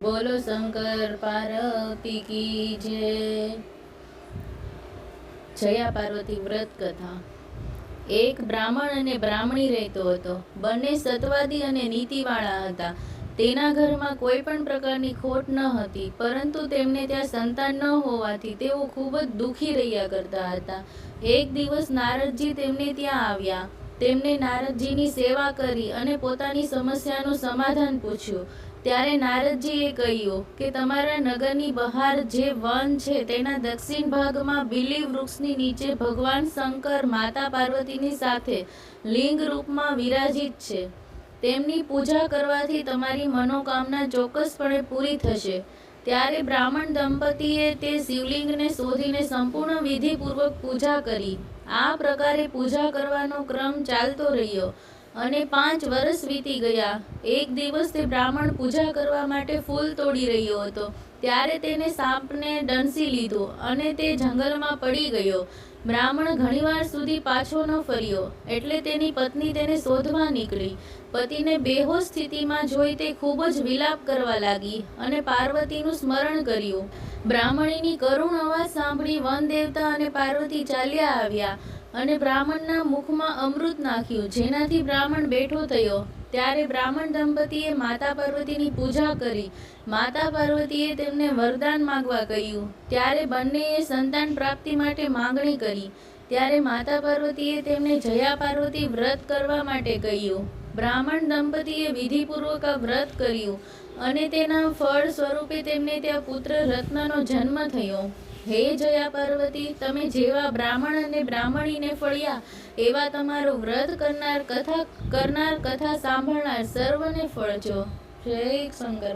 બોલો શંકર પાર્વતી કી જય. જયા પાર્વતી વ્રત કથા. એક બ્રાહ્મણ અને બ્રાહ્મણી રહેતો હતો. બંને સત્વાદી અને નીતિવાળા હતા. તેના ઘરમાં કોઈ પણ પ્રકારની ખોટ ન હતી, પરંતુ તેમને ત્યાં સંતાન ન હોવાથી તેઓ ખૂબ જ દુઃખી રહ્યા કરતા હતા. એક દિવસ નારદજી તેમને ત્યાં આવ્યા. તેમને નારદજીની સેવા કરી અને પોતાની સમસ્યાનું સમાધાન પૂછ્યું. ત્યારે નારદજીએ કહ્યું કે તમારા નગરની બહાર જે વન છે તેના દક્ષિણ ભાગમાં બિલી વૃક્ષની નીચે ભગવાન શંકર માતા પાર્વતીની સાથે લિંગ રૂપમાં વિરાજિત છે. તેમની પૂજા કરવાથી તમારી મનોકામના ચોક્કસપણે પૂરી થશે. ત્યારે બ્રાહ્મણ દંપતીએ તે શિવલિંગને શોધીને સંપૂર્ણ વિધિપૂર્વક પૂજા કરી. આ પ્રકારે પૂજા કરવાનો ક્રમ ચાલતો રહ્યો અને 5 વર્ષ વીતી ગયા. એક દિવસ તે બ્રાહ્મણ પૂજા કરવા માટે ફૂલ તોડી રહ્યો હતો. ત્યારે તેને સાપને દંશી લીધો અને તે જંગલમાં પડી ગયો. બ્રાહ્મણ ઘણીવાર સુધી પાછો ન ફર્યો, એટલે તેની પત્ની તેને શોધવા નીકળી. પતિને બેહોશ સ્થિતિમાં જોઈ તે ખૂબ જ વિલાપ કરવા લાગી અને પાર્વતીનું સ્મરણ કર્યું. બ્રાહ્મણીની કરુણ અવાજ સાંભળી વન દેવતા અને પાર્વતી ચાલ્યા આવ્યા અને બ્રાહ્મણના મુખમાં અમૃત નાખ્યું, જેનાથી બ્રાહ્મણ બેઠો થયો. ત્યારે બ્રાહ્મણ દંપતીએ માતા પાર્વતીની પૂજા કરી. માતા પાર્વતીએ તેમને વરદાન માંગવા કહ્યું. ત્યારે બંનેએ સંતાન પ્રાપ્તિ માટે માંગણી કરી. ત્યારે માતા પાર્વતીએ તેમને જયા પાર્વતી વ્રત કરવા માટે કહ્યું. બ્રાહ્મણ દંપતીએ વિધિપૂર્વક આ વ્રત કર્યું અને તેના ફળ સ્વરૂપે તેમને ત્યાં પુત્ર રત્નનો જન્મ થયો. હે જયા પાર્વતી, તમે જેવા બ્રાહ્મણ અને બ્રાહ્મણીને ફળ્યા, એવા તમારું વ્રત કરનાર કથા સાંભળનાર સર્વને ફળજો. જય શંકર.